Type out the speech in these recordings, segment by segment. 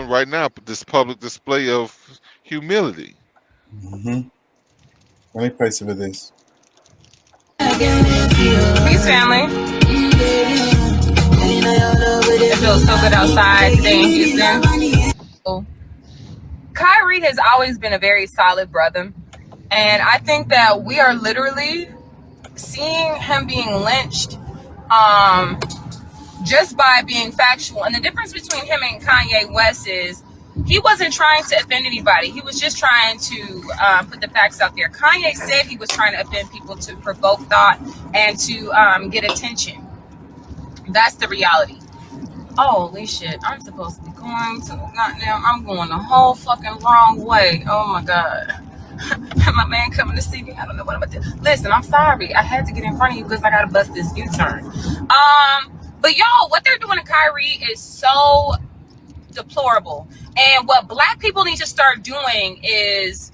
doing right now, this public display of humility. Mm-hmm. Let me play some of this. Peace, family. It feels so good outside today in Houston. Kyrie has always been a very solid brother. And I think that we are literally seeing him being lynched just by being factual. And the difference between him and Kanye West is he wasn't trying to offend anybody. He was just trying to put the facts out there. Kanye said he was trying to offend people to provoke thought and to get attention. That's the reality. Holy shit, I'm supposed to be going to goddamn, I'm going the whole fucking wrong way. Oh my God. My man coming to see me. I don't know what I'm about to do. Listen, I'm sorry. I had to get in front of you because I gotta bust this U-turn. But y'all, what they're doing to Kyrie is so deplorable. And what black people need to start doing is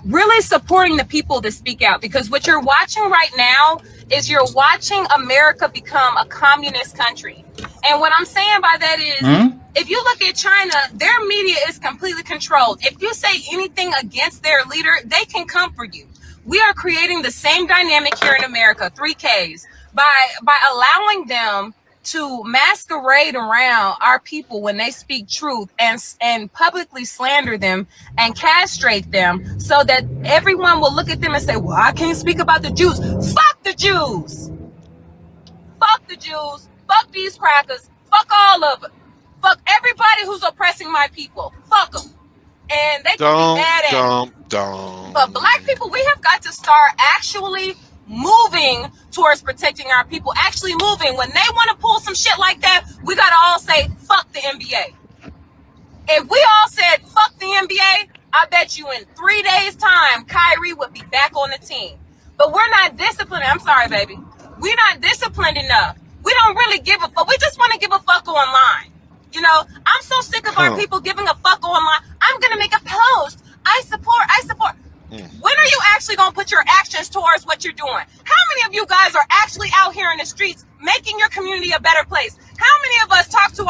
really supporting the people that speak out, because what you're watching right now is you're watching America become a communist country. And what I'm saying by that is, if you look at China, their media is completely controlled. If you say anything against their leader, they can come for you. We are creating the same dynamic here in America, 3Ks, by allowing them to masquerade around our people when they speak truth and publicly slander them and castrate them, so that everyone will look at them and say, well, I can't speak about the Jews. Fuck the Jews. Fuck the Jews. Fuck these crackers. Fuck all of it. Fuck everybody who's oppressing my people. Fuck them. And they can be mad at it. But black people, we have got to start actually moving towards protecting our people. Actually moving. When they want to pull some shit like that, we got to all say, fuck the NBA. If we all said, fuck the NBA, I bet you in 3 days' time, Kyrie would be back on the team. But we're not disciplined. I'm sorry, baby. We're not disciplined enough. We don't really give a fuck. We just want to give a fuck online. You know, I'm so sick of our people giving a fuck online. I'm going to make a post. I support. When are you actually going to put your actions towards what you're doing? How many of you guys are actually out here in the streets making your community a better place? How many of us talk to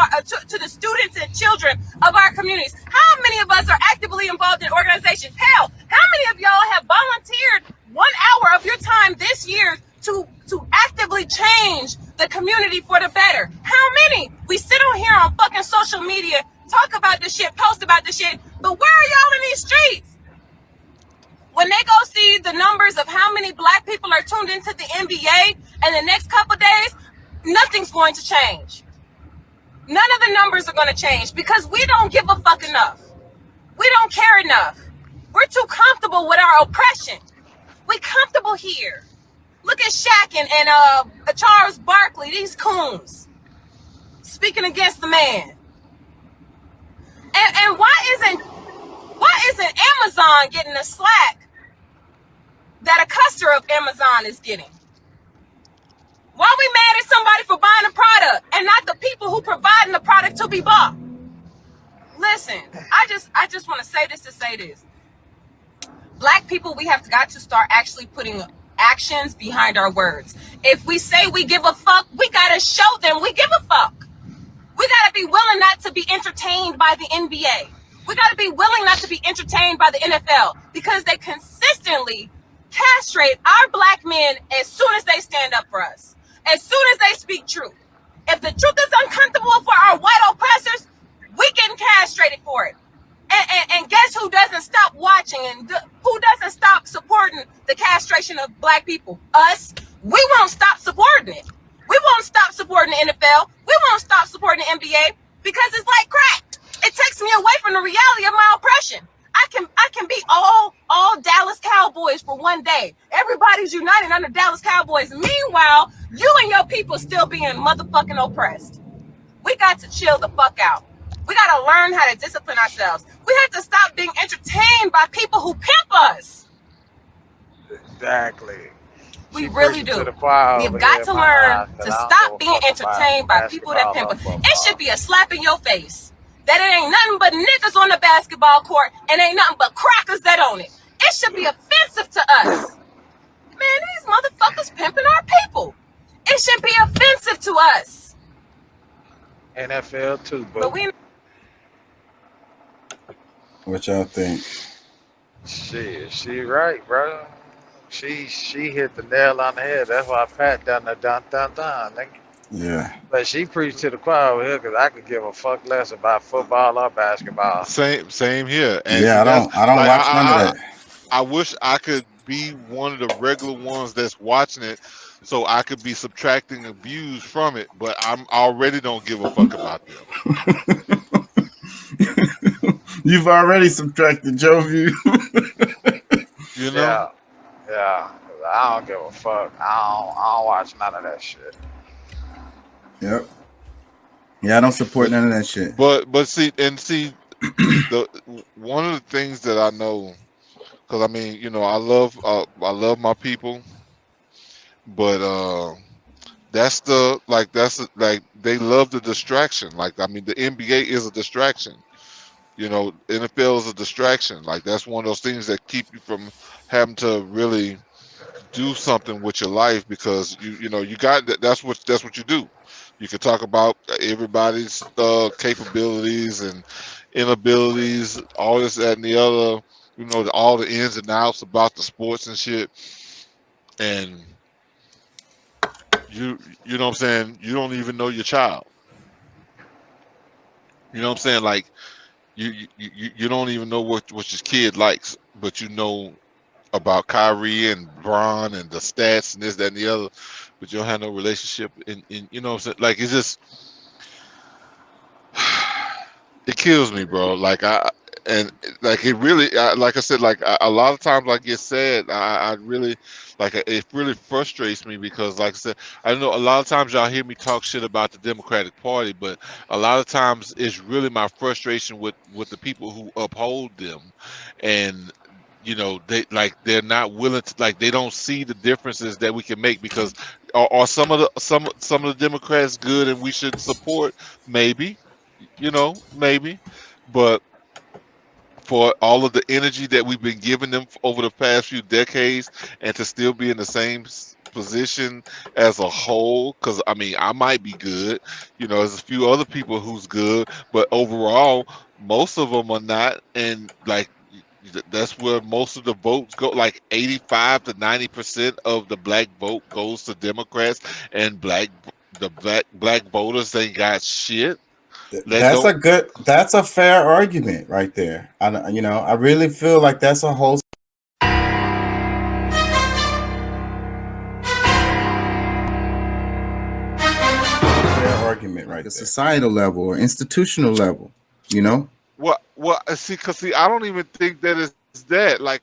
to the students and children of our communities? How many of us are actively involved in organizations? Hell, how many of y'all have volunteered 1 hour of your time this year to actively change the community for the better? How many? We sit on here on fucking social media, talk about this shit, post about this shit, but where are y'all in these streets? When they go see the numbers of how many black people are tuned into the NBA in the next couple of days, nothing's going to change. None of the numbers are going to change because we don't give a fuck enough. We don't care enough. We're too comfortable with our oppression. We're comfortable here. Look at Shaq and Charles Barkley, these coons, speaking against the man. And why isn't Amazon getting the slack that a customer of Amazon is getting? Why we mad at somebody for buying a product and not the people who providing the product to be bought? Listen, I just want to say this to say this. Black people, we have got to start actually putting actions behind our words. If we say we give a fuck, we gotta show them we give a fuck. We gotta be willing not to be entertained by the NBA. We gotta be willing not to be entertained by the NFL, because they consistently castrate our black men as soon as they stand up for us, as soon as they speak truth. If the truth is uncomfortable for our white oppressors, we getting castrated for it. And guess who doesn't stop watching and who doesn't stop supporting the castration of black people? Us. We won't stop supporting it. We won't stop supporting the NFL. We won't stop supporting the NBA, because it's like crack. It takes me away from the reality of my oppression. I can be all Dallas Cowboys for one day. Everybody's united under Dallas Cowboys. Meanwhile, you and your people still being motherfucking oppressed. We got to chill the fuck out. We got to learn how to discipline ourselves. We have to stop being entertained by people who pimp us. Exactly. We really do. We've got to learn to stop being entertained by people that pimp us. It should be a slap in your face that it ain't nothing but niggas on the basketball court and ain't nothing but crackers that own it. It should be offensive to us. Man, these motherfuckers pimping our people. It should be offensive to us. NFL too, but we What y'all think? She right, bro. She hit the nail on the head. That's why Pat done the dun dun dun. Nigga. Yeah. But she preached to the choir over here because I could give a fuck less about football or basketball. Same here. And see, Yeah, that's I don't like watch none of that. I wish I could be one of the regular ones that's watching it, so I could be subtracting views from it. But I'm already don't give a fuck about them. You've already subtracted Joe view. You know. Yeah, yeah. 'Cause I don't give a fuck. I don't watch none of that shit. Yep. Yeah, I don't support But none of that shit. see the one of the things that I know, because I mean, I love my people, but like they love the distraction. Like I mean, the NBA is a distraction. NFL is a distraction. Like that's one of those things that keep you from having to really do something with your life because you got that. That's what you do. You can talk about everybody's capabilities and inabilities, all this, that, and the other. All the ins and outs about the sports and shit. And you know what I'm saying. You don't even know your child. You know what I'm saying. Like you don't even know what your kid likes, but you know about Kyrie and Bron and the stats and this, that, and the other, but you don't have no relationship. And you know what I'm saying? Like it's just it kills me, bro. Like and like it really, like I said, like a lot of times I get sad. I really like it really frustrates me because, like I said, I know a lot of times y'all hear me talk shit about the Democratic Party, but a lot of times it's really my frustration with the people who uphold them, and they're not willing to, like, they don't see the differences that we can make because are some of the Democrats good and we should support? Maybe, maybe, but for all of the energy that we've been giving them over the past few decades and to still be in the same position as a whole, because I mean, I might be good, there's a few other people who's good, but overall most of them are not. And like that's where most of the votes go. Like 85 to 90% of the black vote goes to Democrats, and the black voters ain't got shit. Let don't That's a fair argument right there. I really feel like that's a whole fair argument, right? A societal level or institutional level, Well, see, I don't even think that is that. Like,